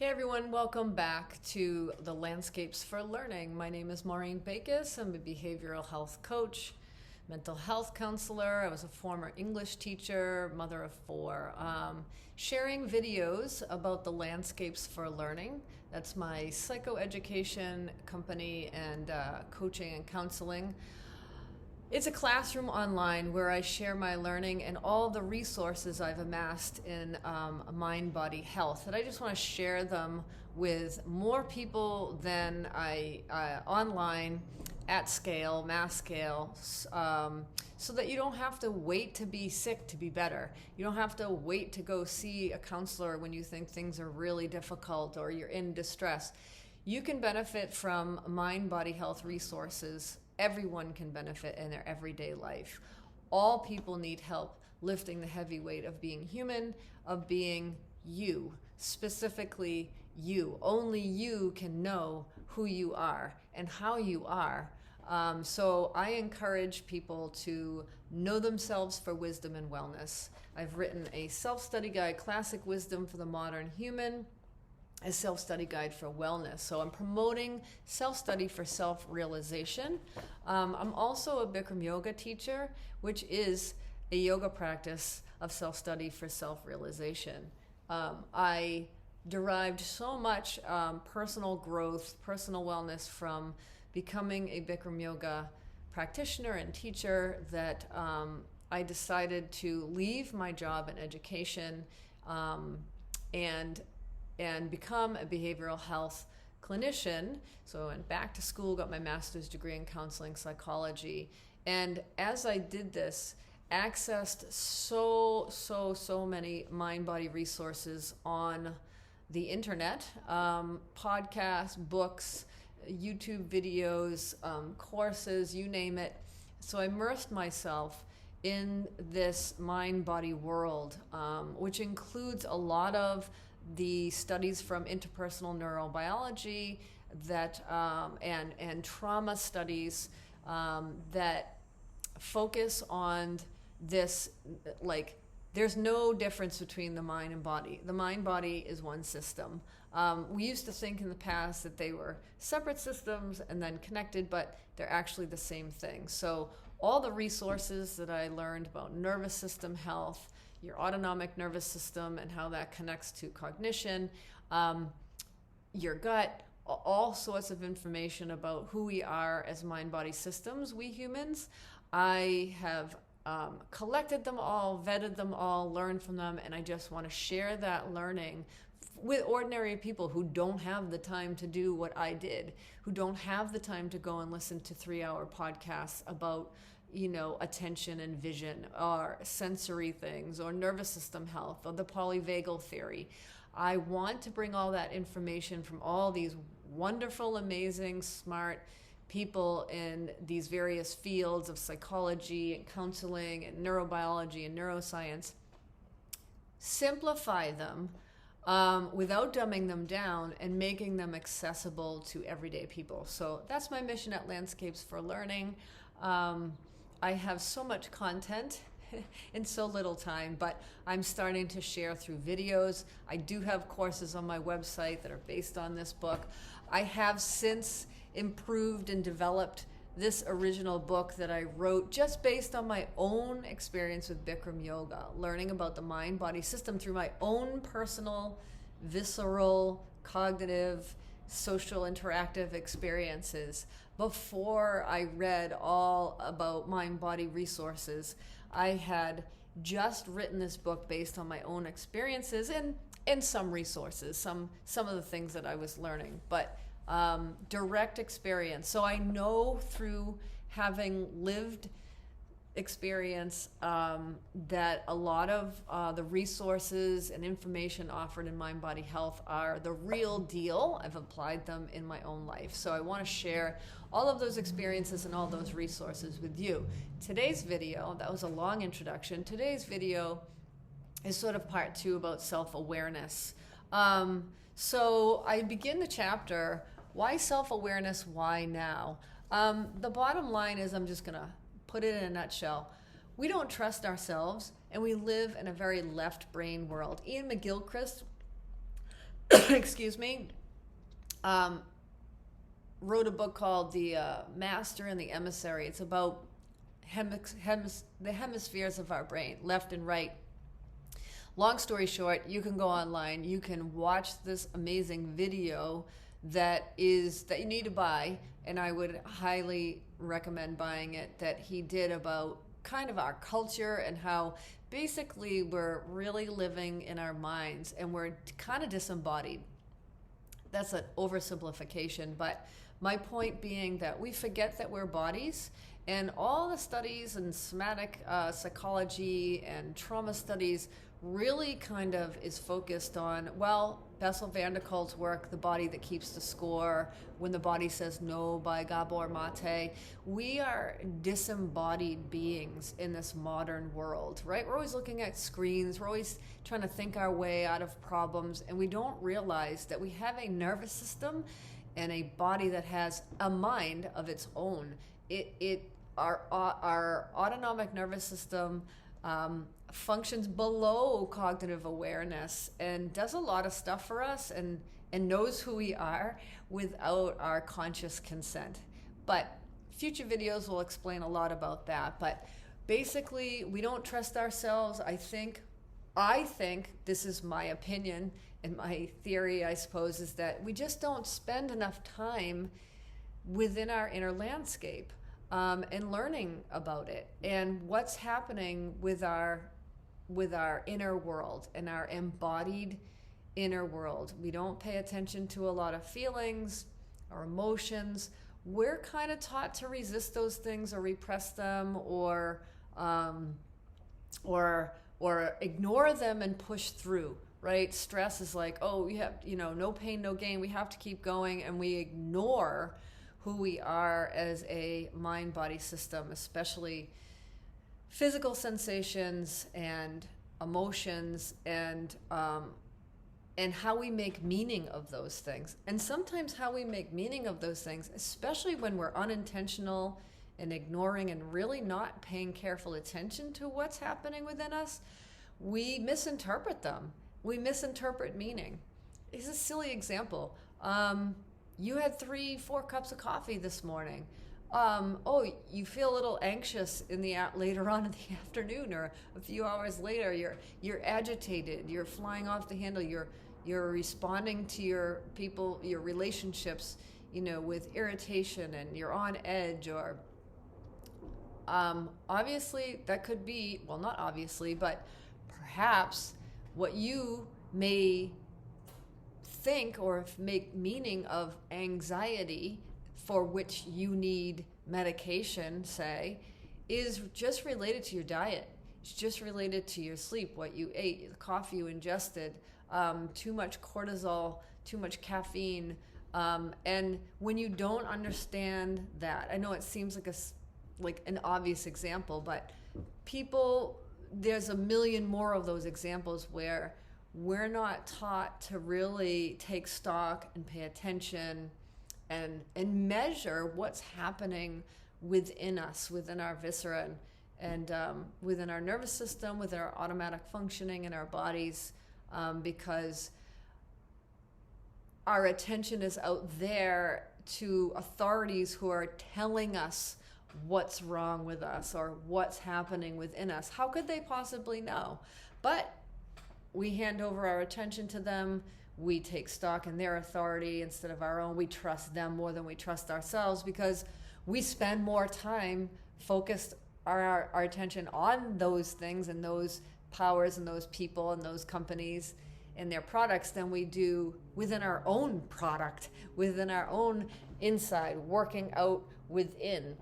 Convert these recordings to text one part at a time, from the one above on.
Hey everyone, welcome back to the Landscapes for Learning. My name is Maureen Bakis. I'm a behavioral health coach, mental health counselor. I was a former English teacher, mother of four. Sharing videos about the Landscapes for Learning. That's my psychoeducation company and coaching and counseling. It's a classroom online where I share my learning and all the resources I've amassed in mind-body health. And I just want to share them with more people than I online, at scale, mass scale, so that you don't have to wait to be sick to be better. You don't have to wait to go see a counselor when you think things are really difficult or you're in distress. You can benefit from mind-body health resources. Everyone can benefit in their everyday life. All people need help lifting the heavy weight of being human, of being you, specifically you. Only you can know who you are and how you are. So I encourage people to know themselves for wisdom and wellness. I've written a self-study guide, Classic Wisdom for the Modern Human, a self-study guide for wellness. So I'm promoting self-study for self-realization. I'm also a Bikram yoga teacher, which is a yoga practice of self-study for self-realization. I derived so much personal growth, personal wellness from becoming a Bikram yoga practitioner and teacher that I decided to leave my job in education and become a behavioral health clinician. So I went back to school, got my master's degree in counseling psychology. And as I did this, accessed so many mind-body resources on the internet, podcasts, books, YouTube videos, courses, you name it. So I immersed myself in this mind-body world, which includes a lot of the studies from interpersonal neurobiology that and trauma studies that focus on this, like, there's no difference between the mind and body. The mind-body is one system. We used to think in the past that they were separate systems and then connected, but they're actually the same thing. So all the resources that I learned about nervous system health, your autonomic nervous system and how that connects to cognition, your gut, all sorts of information about who we are as mind-body systems, we humans. I have collected them all, vetted them all, learned from them, and I just want to share that learning with ordinary people who don't have the time to do what I did, who don't have the time to go and listen to 3-hour podcasts about attention and vision or sensory things or nervous system health or the polyvagal theory. I want to bring all that information from all these wonderful, amazing, smart people in these various fields of psychology and counseling and neurobiology and neuroscience, simplify them without dumbing them down and making them accessible to everyday people. So that's my mission at Landscapes for Learning. I have so much content in so little time, but I'm starting to share through videos. I do have courses on my website that are based on this book. I have since improved and developed this original book that I wrote just based on my own experience with Bikram yoga, learning about the mind-body system through my own personal, visceral, cognitive, social interactive experiences. Before I read all about mind-body resources, I had just written this book based on my own experiences and some resources, some of the things that I was learning, but direct experience. So I know through having lived experience that a lot of the resources and information offered in Mind Body Health are the real deal. I've applied them in my own life. So I want to share all of those experiences and all those resources with you. Today's video, that was a long introduction. Today's video is sort of part 2 about self-awareness. So I begin the chapter, why self-awareness, why now? The bottom line is, I'm just gonna put it in a nutshell. We don't trust ourselves, and we live in a very left brain world. Ian McGilchrist excuse me, wrote a book called The Master and the Emissary. It's about the hemispheres of our brain, left and right. Long story short, you can go online, you can watch this amazing video that you need to buy, and I would highly recommend buying it, that he did about kind of our culture and how basically we're really living in our minds and we're kind of disembodied. That's an oversimplification, but my point being that we forget that we're bodies, and all the studies in somatic psychology and trauma studies really kind of is focused on, well, Bessel van der Kolk's work, The Body That Keeps the Score, When the Body Says No by Gabor Mate. We are disembodied beings in this modern world, right? We're always looking at screens. We're always trying to think our way out of problems, and we don't realize that we have a nervous system and a body that has a mind of its own. Our autonomic nervous system functions below cognitive awareness and does a lot of stuff for us and knows who we are without our conscious consent. But future videos will explain a lot about that. But basically, we don't trust ourselves. I think this is my opinion and my theory, I suppose, is that we just don't spend enough time within our inner landscape and learning about it and what's happening with our inner world and our embodied inner world. We don't pay attention to a lot of feelings or emotions. We're kind of taught to resist those things or repress them or ignore them and push through, right? Stress is like, oh, we have, no pain, no gain. We have to keep going, and we ignore who we are as a mind-body system, especially physical sensations and emotions and how we make meaning of those things. And sometimes how we make meaning of those things, especially when we're unintentional and ignoring and really not paying careful attention to what's happening within us, we misinterpret them. We misinterpret meaning. It's a silly example. You had 3-4 cups of coffee this morning. You feel a little anxious later on in the afternoon, or a few hours later, you're agitated, you're flying off the handle, you're responding to your people, your relationships, with irritation, and you're on edge, or obviously that could be, well, not obviously, but perhaps what you may think or make meaning of anxiety, for which you need medication, say, is just related to your diet. It's just related to your sleep, what you ate, the coffee you ingested, too much cortisol, too much caffeine. And when you don't understand that, I know it seems like an obvious example, but there's a million more of those examples where we're not taught to really take stock and pay attention and measure what's happening within us, within our viscera and within our nervous system, within our automatic functioning in our bodies, because our attention is out there to authorities who are telling us what's wrong with us or what's happening within us. How could they possibly know? But we hand over our attention to them. We take stock in their authority instead of our own. We trust them more than we trust ourselves because we spend more time focused our attention on those things and those powers and those people and those companies and their products than we do within our own product, within our own inside, working out within,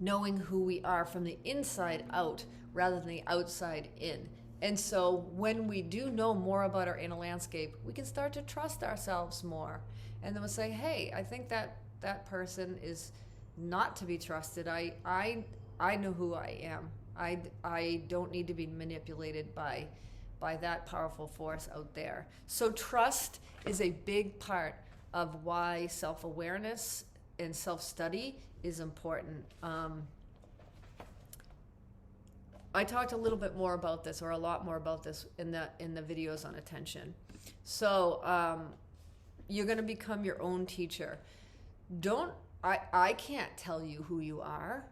knowing who we are from the inside out rather than the outside in. And so when we do know more about our inner landscape, we can start to trust ourselves more. And then we'll say, hey, I think that person is not to be trusted. I know who I am. I don't need to be manipulated by that powerful force out there. So trust is a big part of why self-awareness and self-study is important. I talked a little bit more about this, or a lot more about this, in the videos on attention. So you're going to become your own teacher. I can't tell you who you are.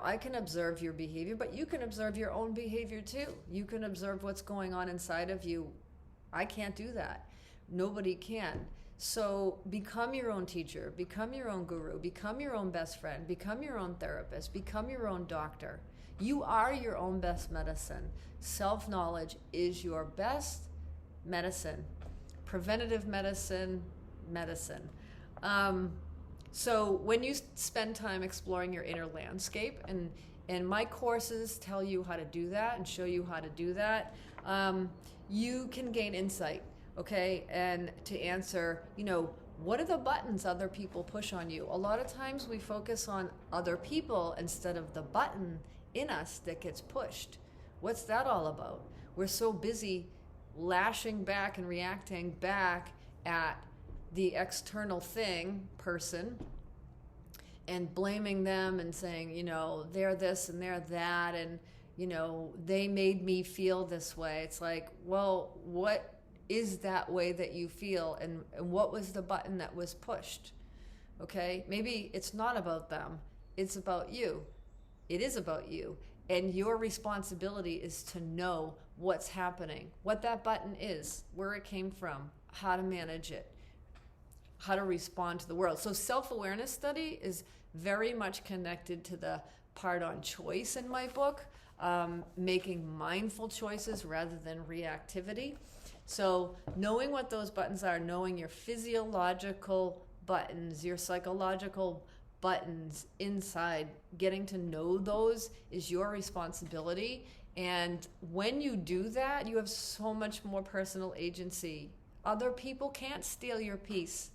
I can observe your behavior, but you can observe your own behavior too. You can observe what's going on inside of you. I can't do that. Nobody can. So become your own teacher, become your own guru, become your own best friend, become your own therapist, become your own doctor. You are your own best medicine. Self-knowledge is your best medicine. Preventative medicine. So when you spend time exploring your inner landscape, and my courses tell you how to do that and show you how to do that, you can gain insight, okay? And to answer, what are the buttons other people push on you? A lot of times we focus on other people instead of the button in us that gets pushed. What's that all about? We're so busy lashing back and reacting back at the external person, and blaming them and saying, they're this and they're that, and, they made me feel this way. It's like, well, what is that way that you feel, and what was the button that was pushed? Okay, maybe it's not about them, it's about you. It is about you, and your responsibility is to know what's happening, what that button is, where it came from, how to manage it, how to respond to the world. So self-awareness study is very much connected to the part on choice in my book, making mindful choices rather than reactivity. So knowing what those buttons are, knowing your physiological buttons, your psychological buttons inside, getting to know those is your responsibility. And when you do that, you have so much more personal agency. Other people can't steal your peace,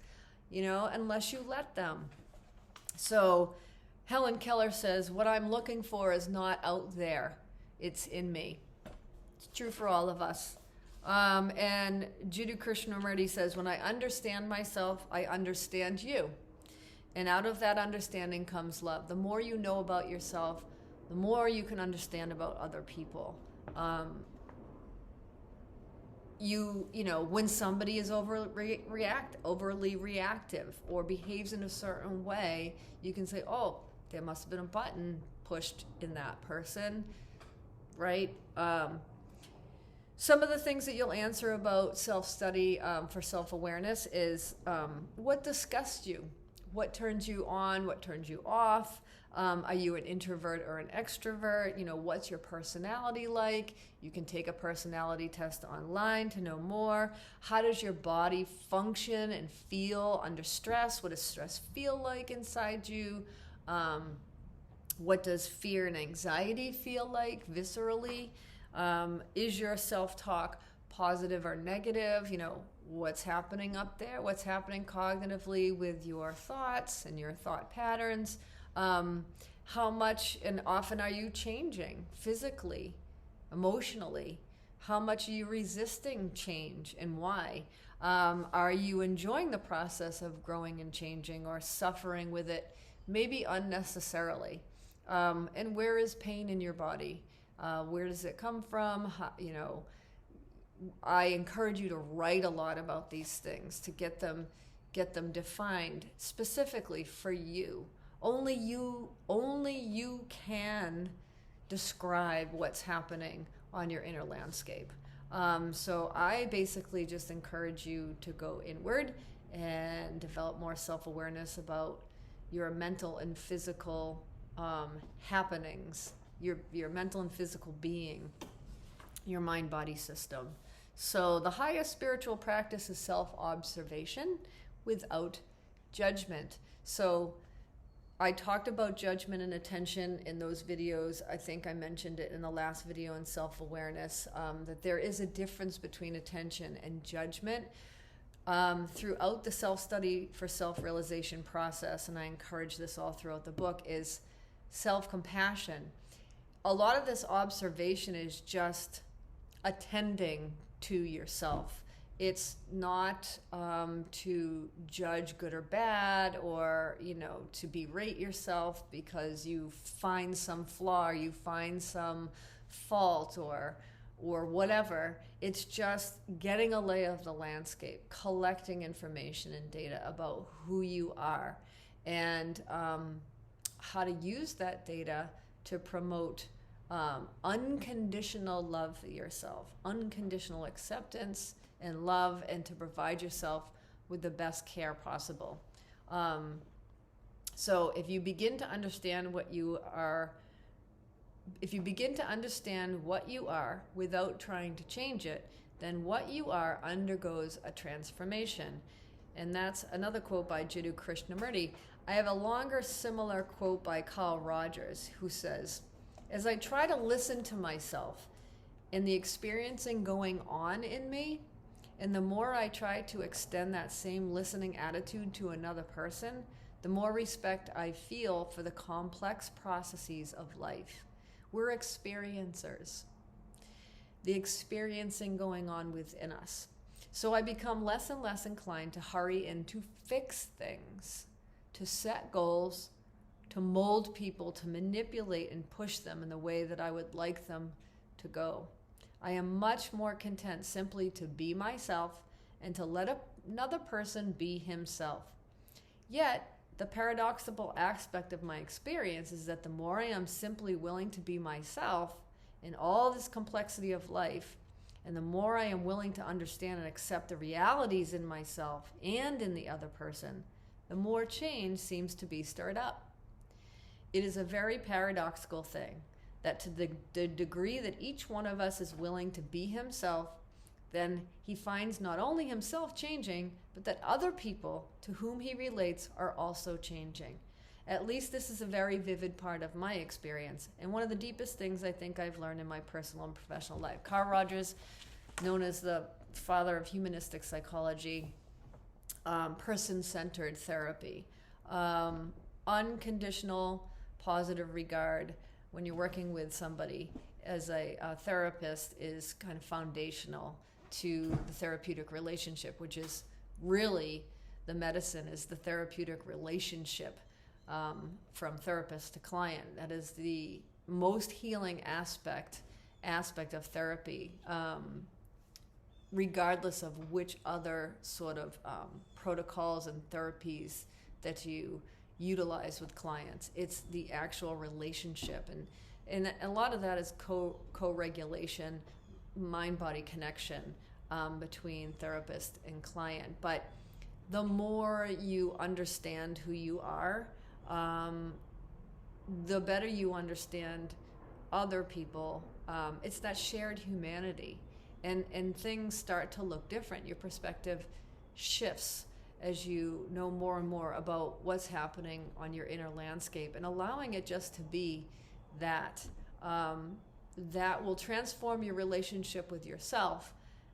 unless you let them. So Helen Keller says, what I'm looking for is not out there, it's in me. It's true for all of us. And Jiddu Krishnamurti says, when I understand myself, I understand you. And out of that understanding comes love. The more you know about yourself, the more you can understand about other people. When somebody is overly reactive or behaves in a certain way, you can say, oh, there must have been a button pushed in that person, right? Some of the things that you'll answer about self-study for self-awareness is what disgusts you? What turns you on? What turns you off? Are you an introvert or an extrovert? What's your personality like? You can take a personality test online to know more. How does your body function and feel under stress? What does stress feel like inside you? What does fear and anxiety feel like viscerally? Is your self-talk positive or negative? What's happening up there? What's happening cognitively with your thoughts and your thought patterns? How much and often are you changing physically, emotionally? How much are you resisting change and why? Are you enjoying the process of growing and changing, or suffering with it, maybe unnecessarily? And where is pain in your body? Where does it come from? I encourage you to write a lot about these things to get them defined specifically for you. Only you can describe what's happening on your inner landscape. So I basically just encourage you to go inward and develop more self-awareness about your mental and physical happenings, your mental and physical being, your mind-body system. So the highest spiritual practice is self-observation without judgment. So I talked about judgment and attention in those videos. I think I mentioned it in the last video on self-awareness, that there is a difference between attention and judgment. Throughout the self-study for self-realization process, and I encourage this all throughout the book, is self-compassion. A lot of this observation is just attending to yourself. It's not to judge good or bad, or to berate yourself because you find some flaw, or you find some fault, or or whatever. It's just getting a lay of the landscape, collecting information and data about who you are, and how to use that data to promote unconditional love for yourself, unconditional acceptance and love, and to provide yourself with the best care possible. So if you begin to understand what you are, without trying to change it, then what you are undergoes a transformation. And that's another quote by Jiddu Krishnamurti. I have a longer similar quote by Carl Rogers, who says, as I try to listen to myself and the experiencing going on in me, and the more I try to extend that same listening attitude to another person, the more respect I feel for the complex processes of life. We're experiencers. The experiencing going on within us. So I become less and less inclined to hurry and to fix things, to set goals, to mold people, to manipulate and push them in the way that I would like them to go. I am much more content simply to be myself and to let another person be himself. Yet, the paradoxical aspect of my experience is that the more I am simply willing to be myself in all this complexity of life, and the more I am willing to understand and accept the realities in myself and in the other person, the more change seems to be stirred up. It is a very paradoxical thing that to the degree that each one of us is willing to be himself, then he finds not only himself changing, but that other people to whom he relates are also changing. At least this is a very vivid part of my experience, and one of the deepest things I think I've learned in my personal and professional life. Carl Rogers, known as the father of humanistic psychology, person-centered therapy, unconditional positive regard when you're working with somebody as a therapist is kind of foundational to the therapeutic relationship, which is really the medicine, is the therapeutic relationship from therapist to client. That is the most healing aspect of therapy, regardless of which other sort of protocols and therapies that you utilize with clients. It's the actual relationship, and a lot of that is co-regulation, mind-body connection between therapist and client. But the more you understand who you are, the better you understand other people. It's that shared humanity, and things start to look different. Your perspective shifts as you know more and more about what's happening on your inner landscape, and allowing it just to be that. That will transform your relationship with yourself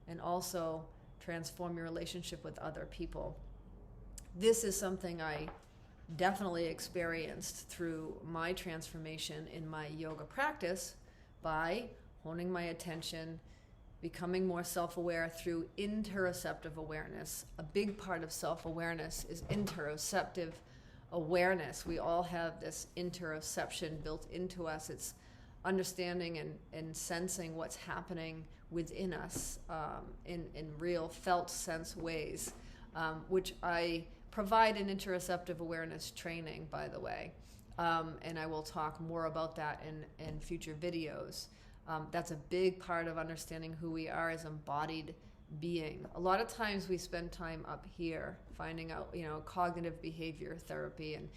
and also transform your relationship with other people. This is something I definitely experienced through my transformation in my yoga practice by honing my attention, becoming more self-aware through interoceptive awareness. A big part of self-awareness is interoceptive awareness. We all have this interoception built into us. It's understanding and sensing what's happening within us in real felt sense ways, which I provide an interoceptive awareness training, by the way, and I will talk more about that in future videos. That's a big part of understanding who we are as embodied being. A lot of times we spend time up here finding out, cognitive behavior therapy and,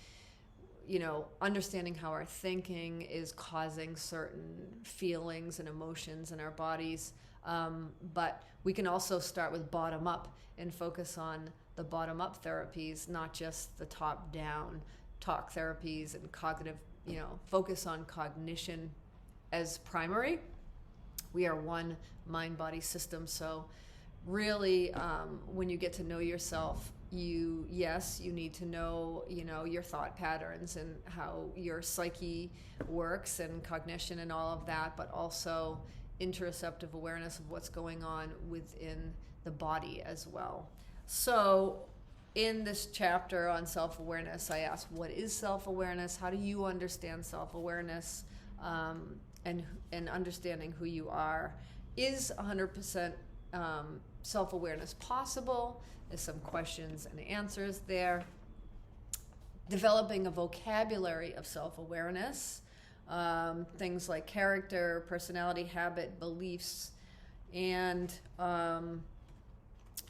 understanding how our thinking is causing certain feelings and emotions in our bodies. But we can also start with bottom up and focus on the bottom up therapies, not just the top down talk therapies and cognitive, focus on cognition as primary. We are one mind-body system. So really, when you get to know yourself, you need to know, your thought patterns and how your psyche works and cognition and all of that, but also interoceptive awareness of what's going on within the body as well. So in this chapter on self-awareness, I asked, what is self-awareness? How do you understand self-awareness? And understanding who you are. Is 100% self-awareness possible? There's some questions and answers there. Developing a vocabulary of self-awareness, things like character, personality, habit, beliefs, and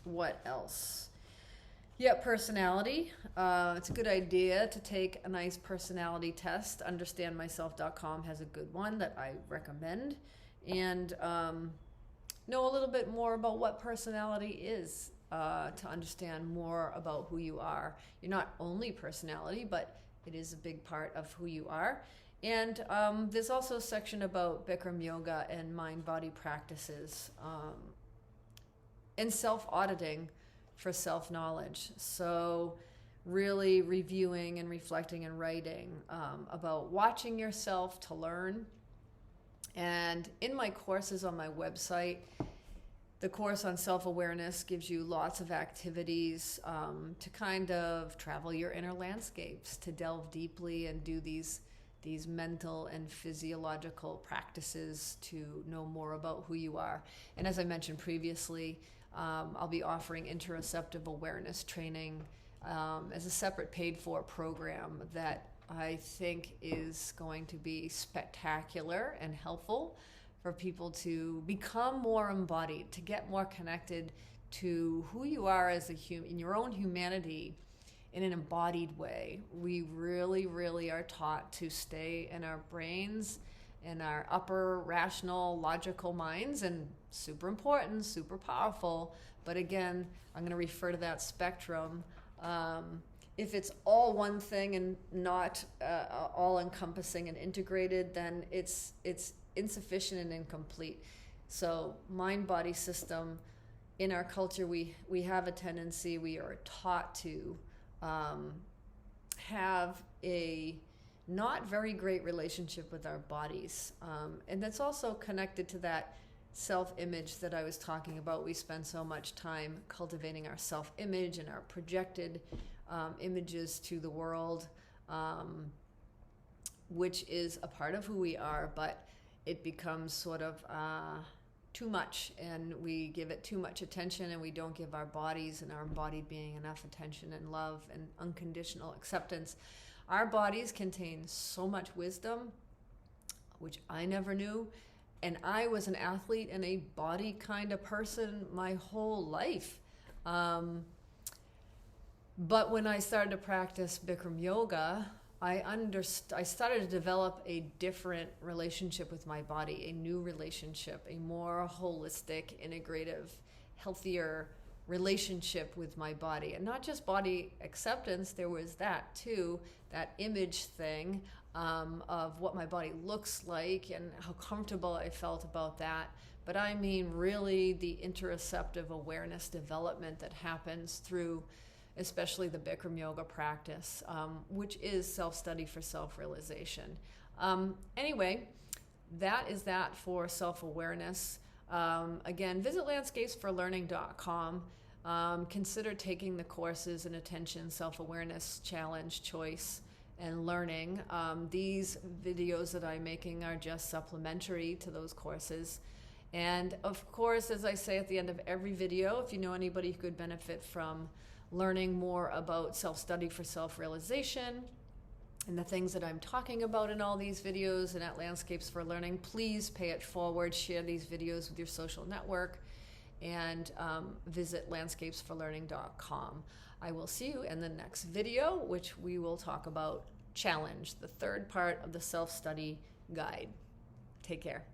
what else? Yeah, personality. It's a good idea to take a nice personality test. Understandmyself.com has a good one that I recommend. And know a little bit more about what personality is to understand more about who you are. You're not only personality, but it is a big part of who you are. And there's also a section about Bikram yoga and mind-body practices and self-auditing for self-knowledge. So really reviewing and reflecting and writing about watching yourself to learn. And in my courses on my website, the course on self-awareness gives you lots of activities to kind of travel your inner landscapes, to delve deeply and do these mental and physiological practices to know more about who you are. And as I mentioned previously, I'll be offering interoceptive awareness training as a separate paid-for program that I think is going to be spectacular and helpful for people to become more embodied, to get more connected to who you are as a human, in your own humanity, in an embodied way. We really, really are taught to stay in our brains, in our upper rational, logical minds, and super important, super powerful. But again, I'm going to refer to that spectrum. If it's all one thing and not all-encompassing and integrated, then it's insufficient and incomplete. So mind-body system, in our culture, we have a tendency, we are taught to have a not very great relationship with our bodies. And that's also connected to that self-image that I was talking about. We spend so much time cultivating our self-image and our projected images to the world, which is a part of who we are, but it becomes sort of too much, and we give it too much attention, and we don't give our bodies and our embodied being enough attention and love and unconditional acceptance. Our bodies contain so much wisdom, which I never knew. And I was an athlete and a body kind of person my whole life. But when I started to practice Bikram yoga, I started to develop a different relationship with my body, a new relationship, a more holistic, integrative, healthier relationship with my body. And not just body acceptance, there was that too, that image thing of what my body looks like and how comfortable I felt about that. But I mean really the interoceptive awareness development that happens through especially the Bikram yoga practice, which is self-study for self-realization. Anyway, that is that for self-awareness. Again, visit landscapesforlearning.com. Consider taking the courses in attention, self-awareness, challenge, choice, and learning. These videos that I'm making are just supplementary to those courses. And of course, as I say at the end of every video, if you know anybody who could benefit from learning more about self-study for self-realization and the things that I'm talking about in all these videos and at Landscapes for Learning, please pay it forward, share these videos with your social network, and visit landscapesforlearning.com. I will see you in the next video, which we will talk about challenge, the third part of the self-study guide. Take care.